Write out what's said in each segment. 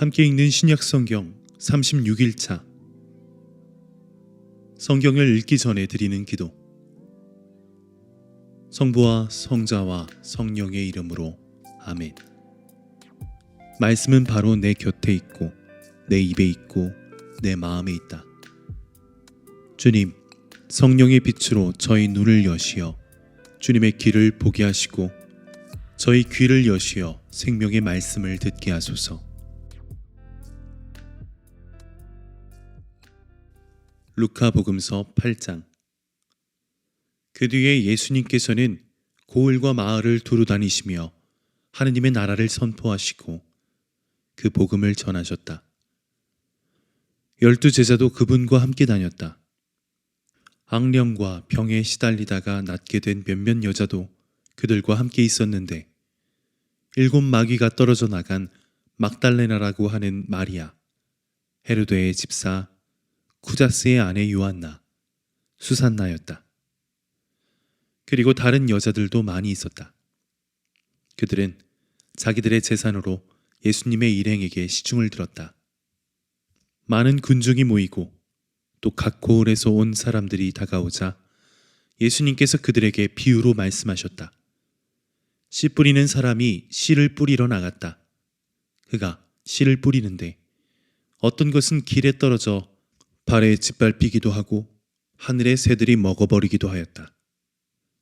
함께 읽는 신약 성경 36일차. 성경을 읽기 전에 드리는 기도. 성부와 성자와 성령의 이름으로 아멘. 말씀은 바로 내 곁에 있고 내 입에 있고 내 마음에 있다. 주님, 성령의 빛으로 저희 눈을 여시어 주님의 길을 보게 하시고 저희 귀를 여시어 생명의 말씀을 듣게 하소서. 루카복음서 8장. 그 뒤에 예수님께서는 고을과 마을을 두루 다니시며 하느님의 나라를 선포하시고 그 복음을 전하셨다. 12 제자도 그분과 함께 다녔다. 악령과 병에 시달리다가 낫게 된 몇몇 여자도 그들과 함께 있었는데 7 마귀가 떨어져 나간 막달레나라고 하는 마리아, 헤로데의 집사 쿠자스의 아내 요한나, 수산나였다. 그리고 다른 여자들도 많이 있었다. 그들은 자기들의 재산으로 예수님의 일행에게 시중을 들었다. 많은 군중이 모이고 또 각 고을에서 온 사람들이 다가오자 예수님께서 그들에게 비유로 말씀하셨다. 씨 뿌리는 사람이 씨를 뿌리러 나갔다. 그가 씨를 뿌리는데 어떤 것은 길에 떨어져 발에 짓밟히기도 하고 하늘의 새들이 먹어버리기도 하였다.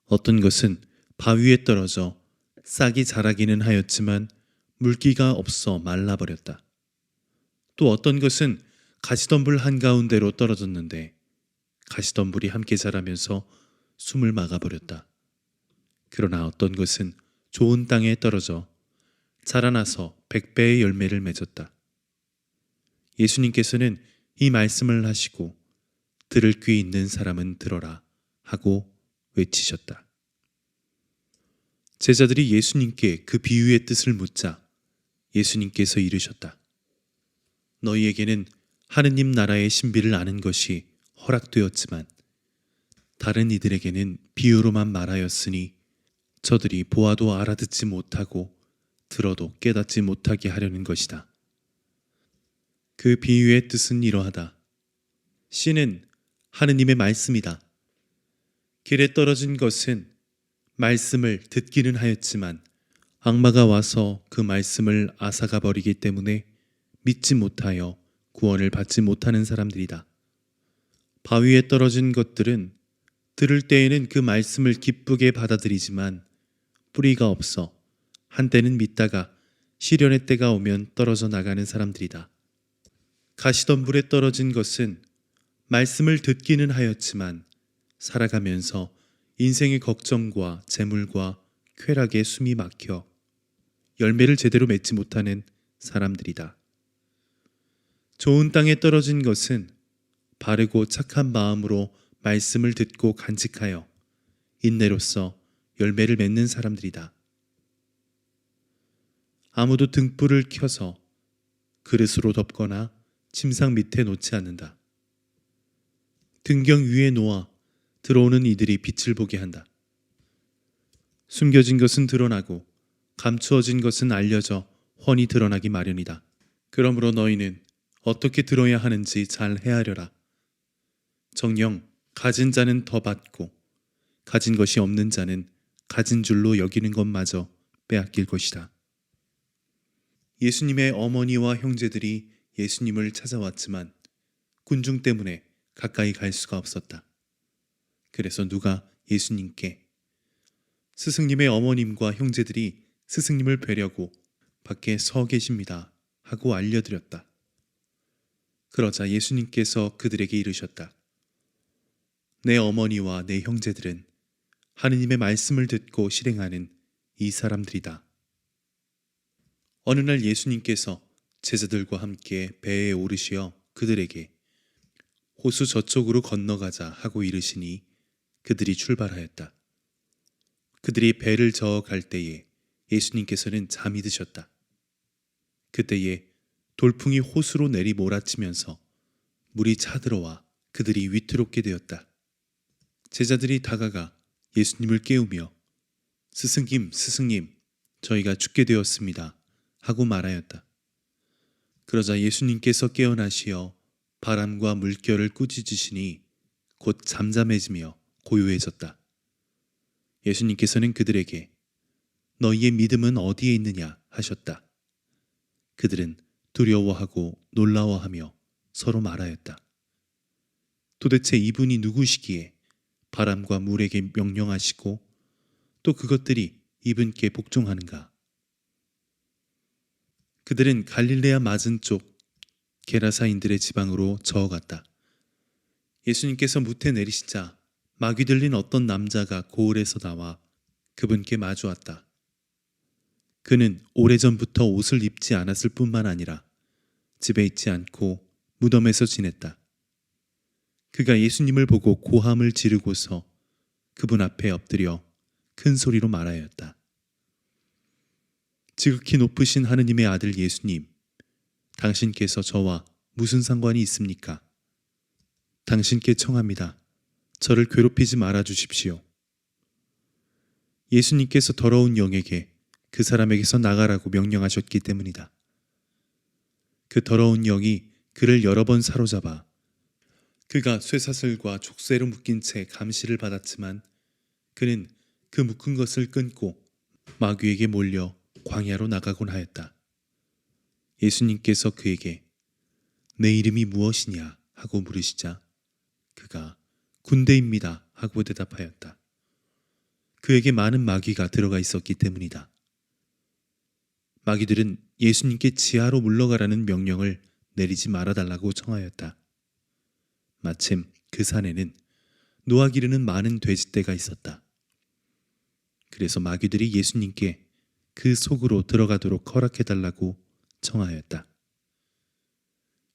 어떤 것은 바위에 떨어져 싹이 자라기는 하였지만 물기가 없어 말라버렸다. 또 어떤 것은 가시덤불 한가운데로 떨어졌는데 가시덤불이 함께 자라면서 숨을 막아버렸다. 그러나 어떤 것은 좋은 땅에 떨어져 자라나서 100배의 열매를 맺었다. 예수님께서는 이 말씀을 하시고 들을 귀 있는 사람은 들어라 하고 외치셨다. 제자들이 예수님께 그 비유의 뜻을 묻자 예수님께서 이르셨다. 너희에게는 하느님 나라의 신비를 아는 것이 허락되었지만 다른 이들에게는 비유로만 말하였으니 저들이 보아도 알아듣지 못하고 들어도 깨닫지 못하게 하려는 것이다. 그 비유의 뜻은 이러하다. 씨는 하느님의 말씀이다. 길에 떨어진 것은 말씀을 듣기는 하였지만 악마가 와서 그 말씀을 앗아가 버리기 때문에 믿지 못하여 구원을 받지 못하는 사람들이다. 바위에 떨어진 것들은 들을 때에는 그 말씀을 기쁘게 받아들이지만 뿌리가 없어 한때는 믿다가 시련의 때가 오면 떨어져 나가는 사람들이다. 가시덤불에 떨어진 것은 말씀을 듣기는 하였지만 살아가면서 인생의 걱정과 재물과 쾌락에 숨이 막혀 열매를 제대로 맺지 못하는 사람들이다. 좋은 땅에 떨어진 것은 바르고 착한 마음으로 말씀을 듣고 간직하여 인내로써 열매를 맺는 사람들이다. 아무도 등불을 켜서 그릇으로 덮거나 침상 밑에 놓지 않는다. 등경 위에 놓아 들어오는 이들이 빛을 보게 한다. 숨겨진 것은 드러나고 감추어진 것은 알려져 훤히 드러나기 마련이다. 그러므로 너희는 어떻게 들어야 하는지 잘 헤아려라. 정녕 가진 자는 더 받고 가진 것이 없는 자는 가진 줄로 여기는 것마저 빼앗길 것이다. 예수님의 어머니와 형제들이 예수님을 찾아왔지만 군중 때문에 가까이 갈 수가 없었다. 그래서 누가 예수님께 스승님의 어머님과 형제들이 스승님을 뵈려고 밖에 서 계십니다 하고 알려드렸다. 그러자 예수님께서 그들에게 이르셨다. 내 어머니와 내 형제들은 하느님의 말씀을 듣고 실행하는 이 사람들이다. 어느 날 예수님께서 제자들과 함께 배에 오르시어 그들에게 호수 저쪽으로 건너가자 하고 이르시니 그들이 출발하였다. 그들이 배를 저어 갈 때에 예수님께서는 잠이 드셨다. 그때에 돌풍이 호수로 내리 몰아치면서 물이 차들어와 그들이 위태롭게 되었다. 제자들이 다가가 예수님을 깨우며 스승님, 스승님, 저희가 죽게 되었습니다 하고 말하였다. 그러자 예수님께서 깨어나시어 바람과 물결을 꾸짖으시니 곧 잠잠해지며 고요해졌다. 예수님께서는 그들에게 너희의 믿음은 어디에 있느냐 하셨다. 그들은 두려워하고 놀라워하며 서로 말하였다. 도대체 이분이 누구시기에 바람과 물에게 명령하시고 또 그것들이 이분께 복종하는가? 그들은 갈릴레아 맞은쪽 게라사인들의 지방으로 저어갔다. 예수님께서 무태 내리시자 마귀 들린 어떤 남자가 고을에서 나와 그분께 마주왔다. 그는 오래전부터 옷을 입지 않았을 뿐만 아니라 집에 있지 않고 무덤에서 지냈다. 그가 예수님을 보고 고함을 지르고서 그분 앞에 엎드려 큰 소리로 말하였다. 지극히 높으신 하느님의 아들 예수님, 당신께서 저와 무슨 상관이 있습니까? 당신께 청합니다. 저를 괴롭히지 말아 주십시오. 예수님께서 더러운 영에게 그 사람에게서 나가라고 명령하셨기 때문이다. 그 더러운 영이 그를 여러 번 사로잡아 그가 쇠사슬과 족쇄로 묶인 채 감시를 받았지만 그는 그 묶은 것을 끊고 마귀에게 몰려 광야로 나가곤 하였다. 예수님께서 그에게 내 이름이 무엇이냐 하고 물으시자 그가 군대입니다 하고 대답하였다. 그에게 많은 마귀가 들어가 있었기 때문이다. 마귀들은 예수님께 지하로 물러가라는 명령을 내리지 말아달라고 청하였다. 마침 그 산에는 노아 기르는 많은 돼지떼가 있었다. 그래서 마귀들이 예수님께 그 속으로 들어가도록 허락해달라고 청하였다.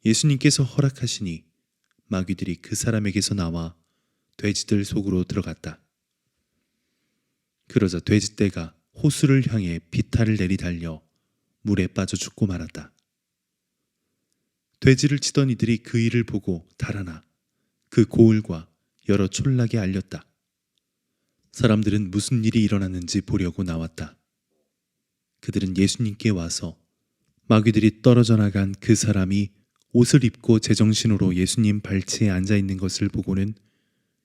예수님께서 허락하시니 마귀들이 그 사람에게서 나와 돼지들 속으로 들어갔다. 그러자 돼지떼가 호수를 향해 비탈을 내리달려 물에 빠져 죽고 말았다. 돼지를 치던 이들이 그 일을 보고 달아나 그 고을과 여러 촌락에 알렸다. 사람들은 무슨 일이 일어났는지 보려고 나왔다. 그들은 예수님께 와서 마귀들이 떨어져 나간 그 사람이 옷을 입고 제정신으로 예수님 발치에 앉아 있는 것을 보고는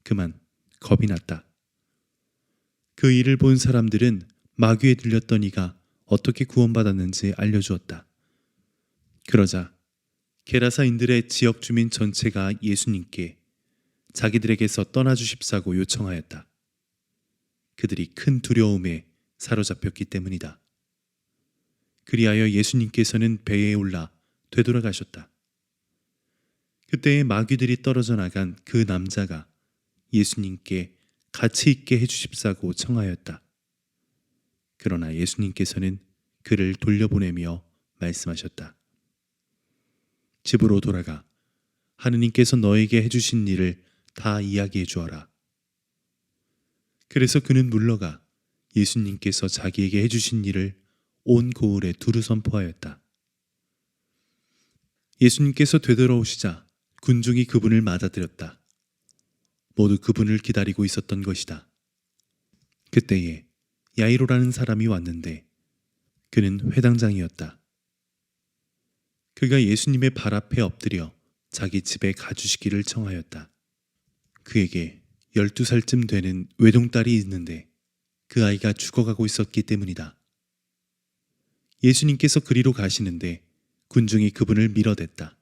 그만 겁이 났다. 그 일을 본 사람들은 마귀에 들렸던 이가 어떻게 구원받았는지 알려주었다. 그러자 게라사인들의 지역 주민 전체가 예수님께 자기들에게서 떠나주십사고 요청하였다. 그들이 큰 두려움에 사로잡혔기 때문이다. 그리하여 예수님께서는 배에 올라 되돌아가셨다. 그때에 마귀들이 떨어져 나간 그 남자가 예수님께 같이 있게 해주십사고 청하였다. 그러나 예수님께서는 그를 돌려보내며 말씀하셨다. 집으로 돌아가 하느님께서 너에게 해주신 일을 다 이야기해 주어라. 그래서 그는 물러가 예수님께서 자기에게 해주신 일을 온 고을에 두루 선포하였다. 예수님께서 되돌아오시자 군중이 그분을 맞아들였다. 모두 그분을 기다리고 있었던 것이다. 그때에 야이로라는 사람이 왔는데 그는 회당장이었다. 그가 예수님의 발 앞에 엎드려 자기 집에 가주시기를 청하였다. 그에게 12살쯤 되는 외동딸이 있는데 그 아이가 죽어가고 있었기 때문이다. 예수님께서 그리로 가시는데 군중이 그분을 밀어댔다.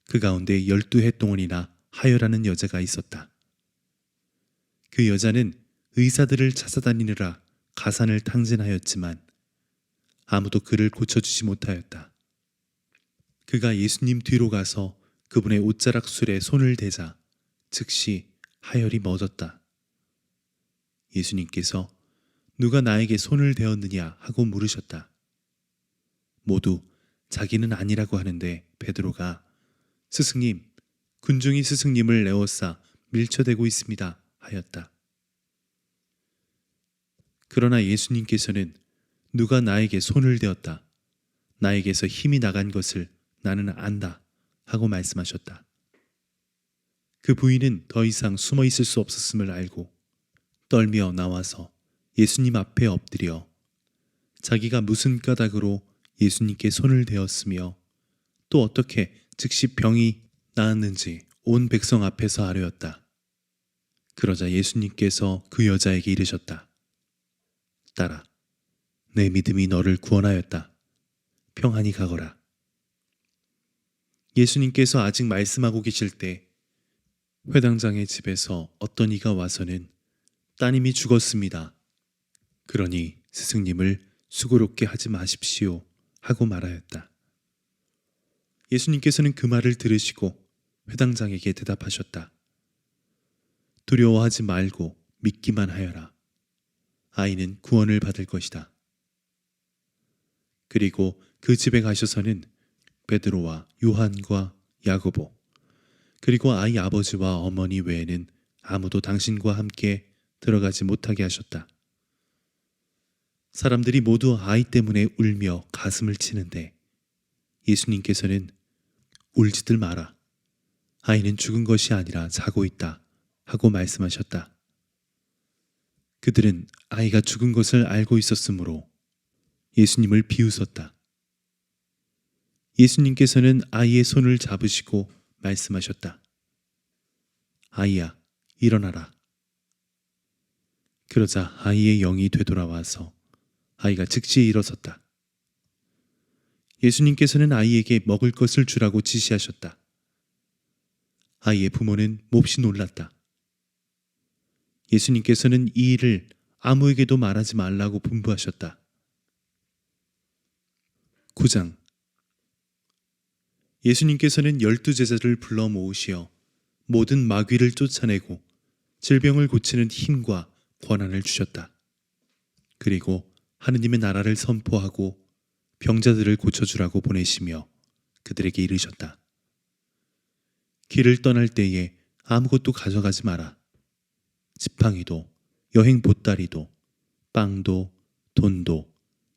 그 가운데 12해 동안이나 하여라는 여자가 있었다. 그 여자는 의사들을 찾아다니느라 가산을 탕진하였지만 아무도 그를 고쳐주지 못하였다. 그가 예수님 뒤로 가서 그분의 옷자락 술에 손을 대자 즉시 하혈이 멎었다. 예수님께서 누가 나에게 손을 대었느냐 하고 물으셨다. 모두 자기는 아니라고 하는데 베드로가 스승님, 군중이 스승님을 내어싸 밀쳐대고 있습니다 하였다. 그러나 예수님께서는 누가 나에게 손을 대었다. 나에게서 힘이 나간 것을 나는 안다 하고 말씀하셨다. 그 부인은 더 이상 숨어 있을 수 없었음을 알고 떨며 나와서 예수님 앞에 엎드려 자기가 무슨 까닭으로 예수님께 손을 대었으며 또 어떻게 즉시 병이 나았는지 온 백성 앞에서 아뢰었다. 그러자 예수님께서 그 여자에게 이르셨다. 딸아, 내 믿음이 너를 구원하였다. 평안히 가거라. 예수님께서 아직 말씀하고 계실 때 회당장의 집에서 어떤 이가 와서는 따님이 죽었습니다. 그러니 스승님을 수고롭게 하지 마십시오 하고 말하였다. 예수님께서는 그 말을 들으시고 회당장에게 대답하셨다. 두려워하지 말고 믿기만 하여라. 아이는 구원을 받을 것이다. 그리고 그 집에 가셔서는 베드로와 요한과 야고보 그리고 아이 아버지와 어머니 외에는 아무도 당신과 함께 들어가지 못하게 하셨다. 사람들이 모두 아이 때문에 울며 가슴을 치는데 예수님께서는 울지들 마라. 아이는 죽은 것이 아니라 자고 있다 하고 말씀하셨다. 그들은 아이가 죽은 것을 알고 있었으므로 예수님을 비웃었다. 예수님께서는 아이의 손을 잡으시고 말씀하셨다. 아이야, 일어나라. 그러자 아이의 영이 되돌아와서 아이가 즉시 일어섰다. 예수님께서는 아이에게 먹을 것을 주라고 지시하셨다. 아이의 부모는 몹시 놀랐다. 예수님께서는 이 일을 아무에게도 말하지 말라고 분부하셨다. 9장 예수님께서는 12제자를 불러 모으시어 모든 마귀를 쫓아내고 질병을 고치는 힘과 권한을 주셨다. 그리고 하느님의 나라를 선포하고 병자들을 고쳐주라고 보내시며 그들에게 이르셨다. 길을 떠날 때에 아무것도 가져가지 마라. 지팡이도 여행 보따리도 빵도 돈도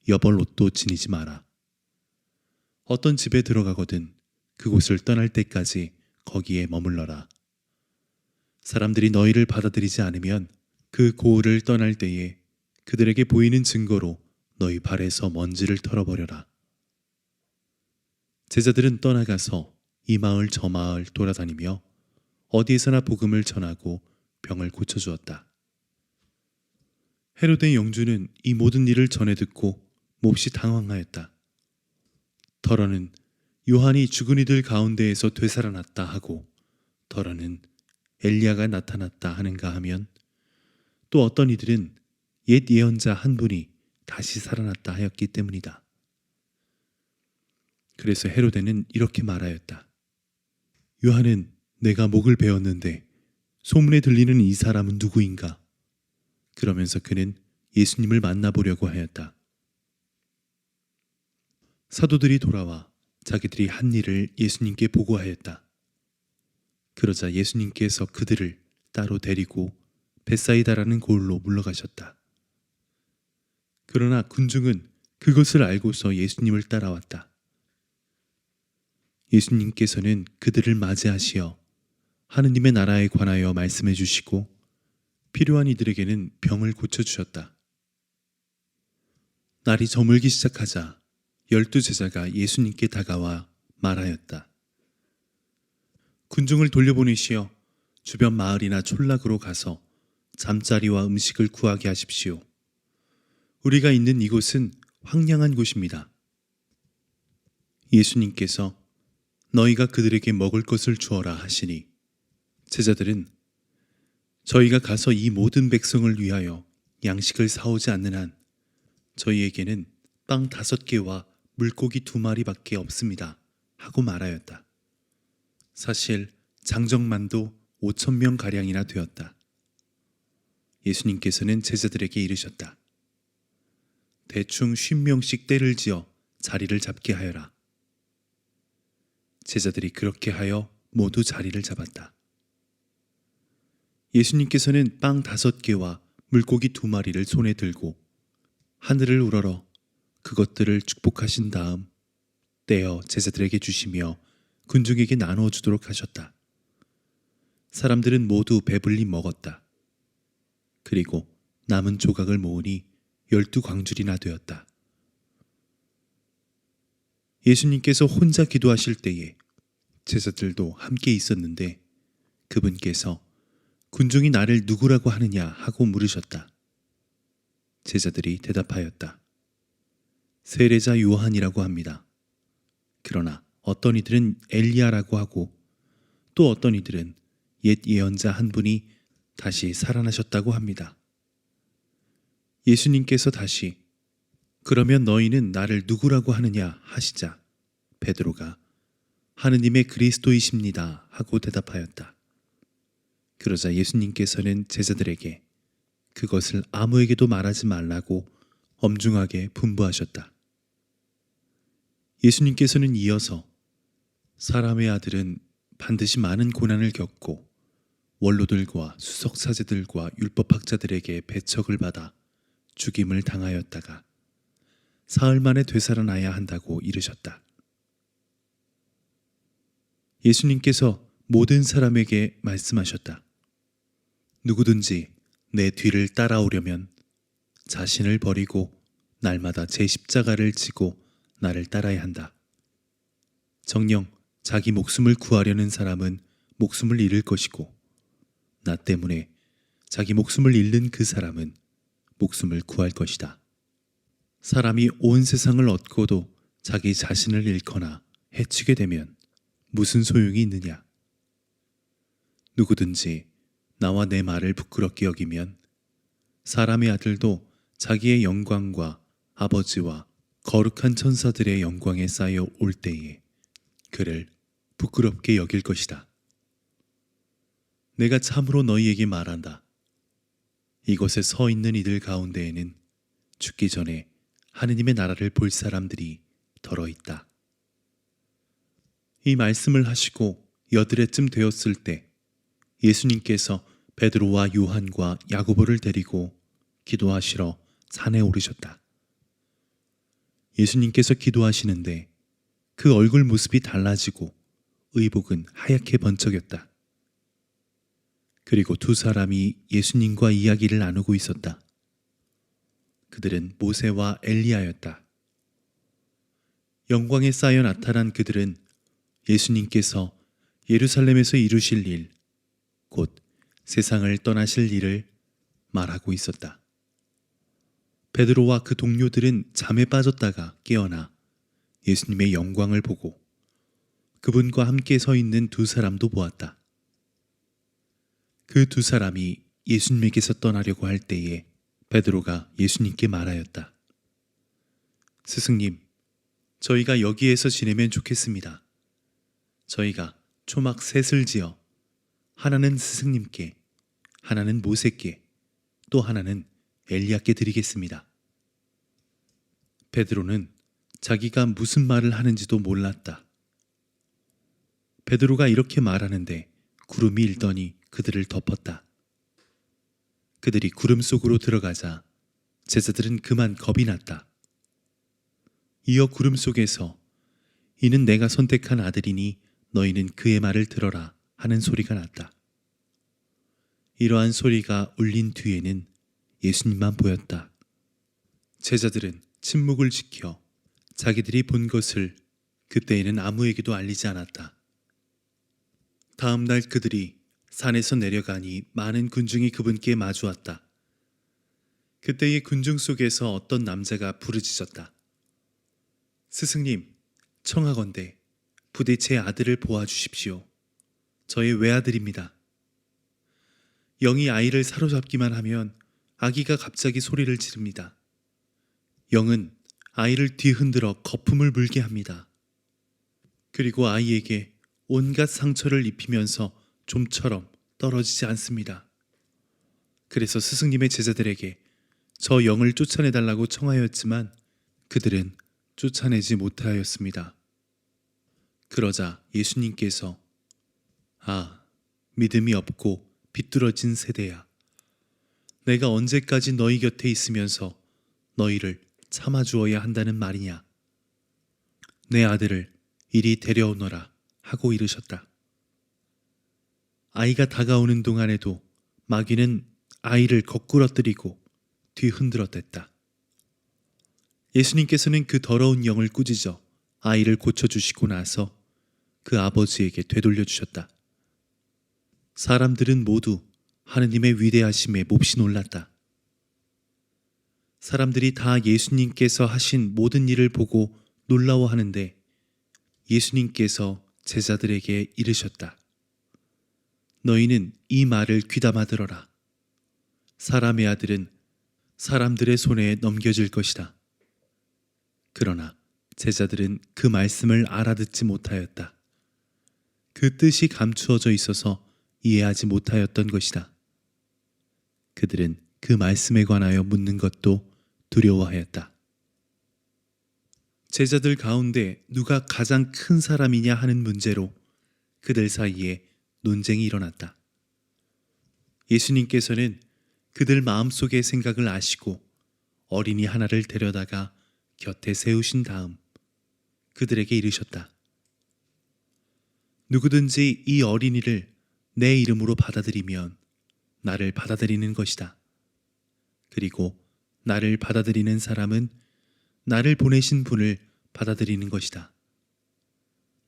여벌 옷도 지니지 마라. 어떤 집에 들어가거든 그곳을 떠날 때까지 거기에 머물러라. 사람들이 너희를 받아들이지 않으면 그 고을을 떠날 때에 그들에게 보이는 증거로 너희 발에서 먼지를 털어버려라. 제자들은 떠나가서 이 마을 저 마을 돌아다니며 어디에서나 복음을 전하고 병을 고쳐주었다. 헤로데 영주는 이 모든 일을 전해 듣고 몹시 당황하였다. 더러는 요한이 죽은 이들 가운데에서 되살아났다 하고 더러는 엘리야가 나타났다 하는가 하면 또 어떤 이들은 옛 예언자 한 분이 다시 살아났다 하였기 때문이다. 그래서 헤로데는 이렇게 말하였다. 요한은 내가 목을 베었는데 소문에 들리는 이 사람은 누구인가? 그러면서 그는 예수님을 만나보려고 하였다. 사도들이 돌아와 자기들이 한 일을 예수님께 보고하였다. 그러자 예수님께서 그들을 따로 데리고 벳사이다라는 고을로 물러가셨다. 그러나 군중은 그것을 알고서 예수님을 따라왔다. 예수님께서는 그들을 맞이하시어 하느님의 나라에 관하여 말씀해 주시고 필요한 이들에게는 병을 고쳐주셨다. 날이 저물기 시작하자 12제자가 예수님께 다가와 말하였다. 군중을 돌려보내시어 주변 마을이나 촌락으로 가서 잠자리와 음식을 구하게 하십시오. 우리가 있는 이곳은 황량한 곳입니다. 예수님께서 너희가 그들에게 먹을 것을 주어라 하시니 제자들은 저희가 가서 이 모든 백성을 위하여 양식을 사오지 않는 한 저희에게는 빵 5개와 물고기 2마리밖에 없습니다 하고 말하였다. 사실 장정만도 5,000명가량이나 되었다. 예수님께서는 제자들에게 이르셨다. 대충 50명씩 떼를 지어 자리를 잡게 하여라. 제자들이 그렇게 하여 모두 자리를 잡았다. 예수님께서는 빵 5개와 물고기 2마리를 손에 들고 하늘을 우러러 그것들을 축복하신 다음 떼어 제자들에게 주시며 군중에게 나누어 주도록 하셨다. 사람들은 모두 배불리 먹었다. 그리고 남은 조각을 모으니 12광줄이나 되었다. 예수님께서 혼자 기도하실 때에 제자들도 함께 있었는데 그분께서 군중이 나를 누구라고 하느냐 하고 물으셨다. 제자들이 대답하였다. 세례자 요한이라고 합니다. 그러나 어떤 이들은 엘리야라고 하고 또 어떤 이들은 옛 예언자 한 분이 다시 살아나셨다고 합니다. 예수님께서 다시 그러면 너희는 나를 누구라고 하느냐 하시자 베드로가 하느님의 그리스도이십니다 하고 대답하였다. 그러자 예수님께서는 제자들에게 그것을 아무에게도 말하지 말라고 엄중하게 분부하셨다. 예수님께서는 이어서 사람의 아들은 반드시 많은 고난을 겪고 원로들과 수석사제들과 율법학자들에게 배척을 받아 죽임을 당하였다가 사흘 만에 되살아나야 한다고 이르셨다. 예수님께서 모든 사람에게 말씀하셨다. 누구든지 내 뒤를 따라오려면 자신을 버리고 날마다 제 십자가를 지고 나를 따라야 한다. 정녕 자기 목숨을 구하려는 사람은 목숨을 잃을 것이고 나 때문에 자기 목숨을 잃는 그 사람은 목숨을 구할 것이다. 사람이 온 세상을 얻고도 자기 자신을 잃거나 해치게 되면 무슨 소용이 있느냐? 누구든지 나와 내 말을 부끄럽게 여기면 사람의 아들도 자기의 영광과 아버지와 거룩한 천사들의 영광에 쌓여 올 때에 그를 부끄럽게 여길 것이다. 내가 참으로 너희에게 말한다. 이곳에 서 있는 이들 가운데에는 죽기 전에 하느님의 나라를 볼 사람들이 덜어 있다. 이 말씀을 하시고 여드레쯤 되었을 때 예수님께서 베드로와 요한과 야고보를 데리고 기도하시러 산에 오르셨다. 예수님께서 기도하시는데 그 얼굴 모습이 달라지고 의복은 하얗게 번쩍였다. 그리고 두 사람이 예수님과 이야기를 나누고 있었다. 그들은 모세와 엘리야였다. 영광에 쌓여 나타난 그들은 예수님께서 예루살렘에서 이루실 일, 곧 세상을 떠나실 일을 말하고 있었다. 베드로와 그 동료들은 잠에 빠졌다가 깨어나 예수님의 영광을 보고 그분과 함께 서 있는 두 사람도 보았다. 그 두 사람이 예수님에게서 떠나려고 할 때에 베드로가 예수님께 말하였다. 스승님, 저희가 여기에서 지내면 좋겠습니다. 저희가 초막 셋을 지어 하나는 스승님께, 하나는 모세께, 또 하나는 엘리야께 드리겠습니다. 베드로는 자기가 무슨 말을 하는지도 몰랐다. 베드로가 이렇게 말하는데 구름이 일더니 그들을 덮었다. 그들이 구름 속으로 들어가자 제자들은 그만 겁이 났다. 이어 구름 속에서 이는 내가 선택한 아들이니 너희는 그의 말을 들어라 하는 소리가 났다. 이러한 소리가 울린 뒤에는 예수님만 보였다. 제자들은 침묵을 지켜 자기들이 본 것을 그때에는 아무에게도 알리지 않았다. 다음 날 그들이 산에서 내려가니 많은 군중이 그분께 마주왔다. 그때의 군중 속에서 어떤 남자가 부르짖었다. 스승님, 청하건대 부디 제 아들을 보아주십시오. 저의 외아들입니다. 영이 아이를 사로잡기만 하면 아기가 갑자기 소리를 지릅니다. 영은 아이를 뒤흔들어 거품을 물게 합니다. 그리고 아이에게 온갖 상처를 입히면서 좀처럼 떨어지지 않습니다. 그래서 스승님의 제자들에게 저 영을 쫓아내달라고 청하였지만 그들은 쫓아내지 못하였습니다. 그러자 예수님께서 믿음이 없고 비뚤어진 세대야. 내가 언제까지 너희 곁에 있으면서 너희를 참아주어야 한다는 말이냐. 내 아들을 이리 데려오너라 하고 이르셨다. 아이가 다가오는 동안에도 마귀는 아이를 거꾸러뜨리고 뒤흔들어댔다. 예수님께서는 그 더러운 영을 꾸짖어 아이를 고쳐주시고 나서 그 아버지에게 되돌려 주셨다. 사람들은 모두 하느님의 위대하심에 몹시 놀랐다. 사람들이 다 예수님께서 하신 모든 일을 보고 놀라워하는데 예수님께서 제자들에게 이르셨다. 너희는 이 말을 귀담아 들어라. 사람의 아들은 사람들의 손에 넘겨질 것이다. 그러나 제자들은 그 말씀을 알아듣지 못하였다. 그 뜻이 감추어져 있어서 이해하지 못하였던 것이다. 그들은 그 말씀에 관하여 묻는 것도 두려워하였다. 제자들 가운데 누가 가장 큰 사람이냐 하는 문제로 그들 사이에 논쟁이 일어났다. 예수님께서는 그들 마음속의 생각을 아시고 어린이 하나를 데려다가 곁에 세우신 다음 그들에게 이르셨다. 누구든지 이 어린이를 내 이름으로 받아들이면 나를 받아들이는 것이다. 그리고 나를 받아들이는 사람은 나를 보내신 분을 받아들이는 것이다.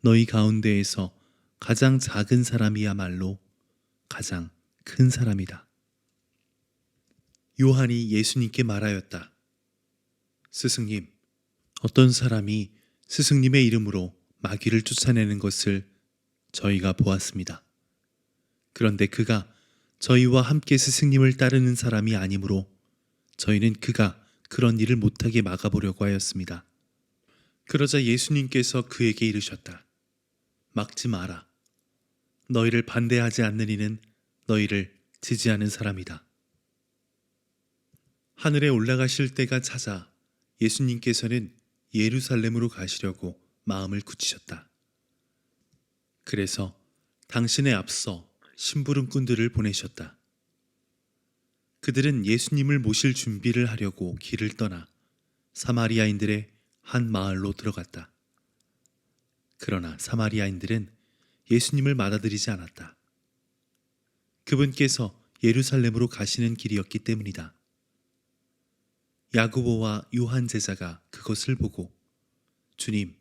너희 가운데에서 가장 작은 사람이야말로 가장 큰 사람이다. 요한이 예수님께 말하였다. 스승님, 어떤 사람이 스승님의 이름으로 마귀를 쫓아내는 것을 저희가 보았습니다. 그런데 그가 저희와 함께 스승님을 따르는 사람이 아니므로 저희는 그가 그런 일을 못하게 막아보려고 하였습니다. 그러자 예수님께서 그에게 이르셨다. 막지 마라. 너희를 반대하지 않는 이는 너희를 지지하는 사람이다. 하늘에 올라가실 때가 찾아 예수님께서는 예루살렘으로 가시려고 마음을 굳히셨다. 그래서 당신의 앞서 심부름꾼들을 보내셨다. 그들은 예수님을 모실 준비를 하려고 길을 떠나 사마리아인들의 한 마을로 들어갔다. 그러나 사마리아인들은 예수님을 맞아들이지 않았다. 그분께서 예루살렘으로 가시는 길이었기 때문이다. 야고보와 요한 제자가 그것을 보고 주님,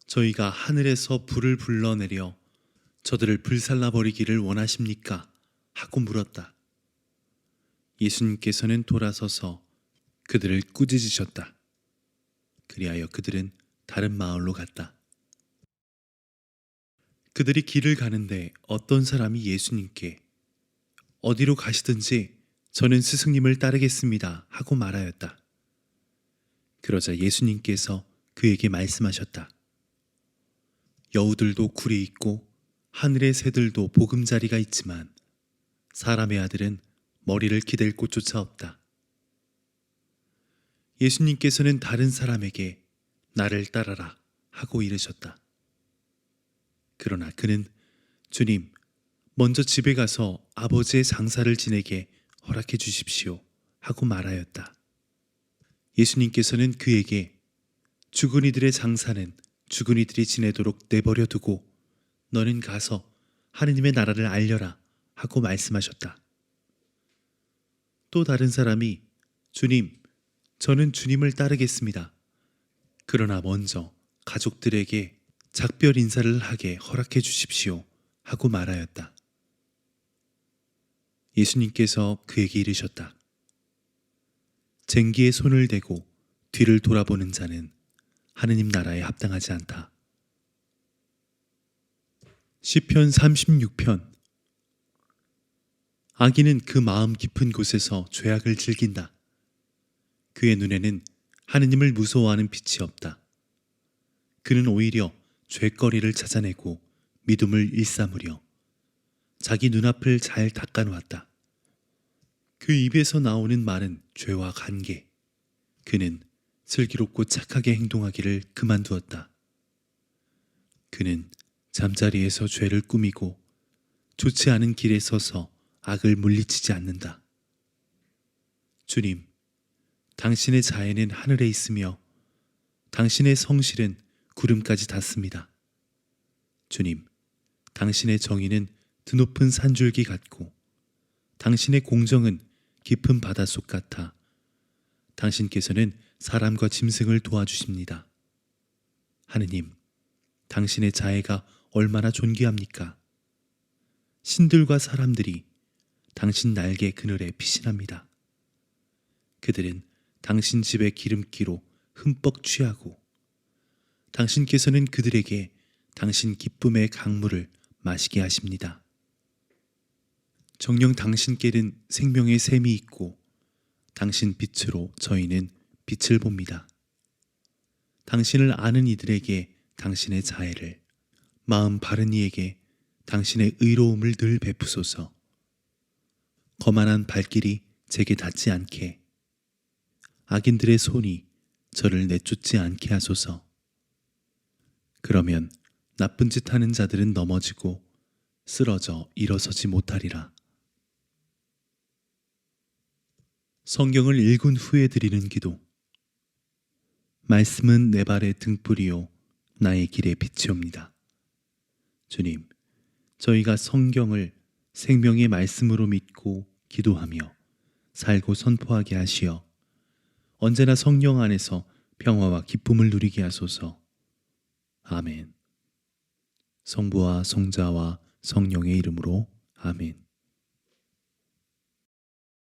저희가 하늘에서 불을 불러내려 저들을 불살라버리기를 원하십니까? 하고 물었다. 예수님께서는 돌아서서 그들을 꾸짖으셨다. 그리하여 그들은 다른 마을로 갔다. 그들이 길을 가는데 어떤 사람이 예수님께 어디로 가시든지 저는 스승님을 따르겠습니다 하고 말하였다. 그러자 예수님께서 그에게 말씀하셨다. 여우들도 굴이 있고 하늘의 새들도 보금자리가 있지만 사람의 아들은 머리를 기댈 곳조차 없다. 예수님께서는 다른 사람에게 나를 따라라 하고 이르셨다. 그러나 그는 주님, 먼저 집에 가서 아버지의 장사를 지내게 허락해 주십시오 하고 말하였다. 예수님께서는 그에게 죽은 이들의 장사는 죽은 이들이 지내도록 내버려 두고 너는 가서 하느님의 나라를 알려라 하고 말씀하셨다. 또 다른 사람이 주님, 저는 주님을 따르겠습니다. 그러나 먼저 가족들에게 작별 인사를 하게 허락해 주십시오 하고 말하였다. 예수님께서 그에게 이르셨다. 쟁기에 손을 대고 뒤를 돌아보는 자는 하느님 나라에 합당하지 않다. 시편 36편. 악인은 그 마음 깊은 곳에서 죄악을 즐긴다. 그의 눈에는 하느님을 무서워하는 빛이 없다. 그는 오히려 죄거리를 찾아내고 믿음을 일삼으려 자기 눈앞을 잘 닦아놓았다. 그 입에서 나오는 말은 죄와 관계. 그는 슬기롭고 착하게 행동하기를 그만두었다. 그는 잠자리에서 죄를 꾸미고 좋지 않은 길에 서서 악을 물리치지 않는다. 주님, 당신의 자애는 하늘에 있으며 당신의 성실은 구름까지 닿습니다. 주님, 당신의 정의는 드높은 산줄기 같고 당신의 공정은 깊은 바닷속 같아 당신께서는 사람과 짐승을 도와주십니다. 하느님, 당신의 자애가 얼마나 존귀합니까? 신들과 사람들이 당신 날개 그늘에 피신합니다. 그들은 당신 집의 기름기로 흠뻑 취하고 당신께서는 그들에게 당신 기쁨의 강물을 마시게 하십니다. 정녕 당신께는 생명의 샘이 있고 당신 빛으로 저희는 빛을 봅니다. 당신을 아는 이들에게 당신의 자애를, 마음 바른 이에게 당신의 의로움을 늘 베푸소서. 거만한 발길이 제게 닿지 않게, 악인들의 손이 저를 내쫓지 않게 하소서. 그러면 나쁜 짓 하는 자들은 넘어지고 쓰러져 일어서지 못하리라. 성경을 읽은 후에 드리는 기도. 말씀은 내 발의 등불이요 나의 길의 빛이옵니다. 주님, 저희가 성경을 생명의 말씀으로 믿고 기도하며 살고 선포하게 하시어 언제나 성령 안에서 평화와 기쁨을 누리게 하소서. 아멘. 성부와 성자와 성령의 이름으로 아멘.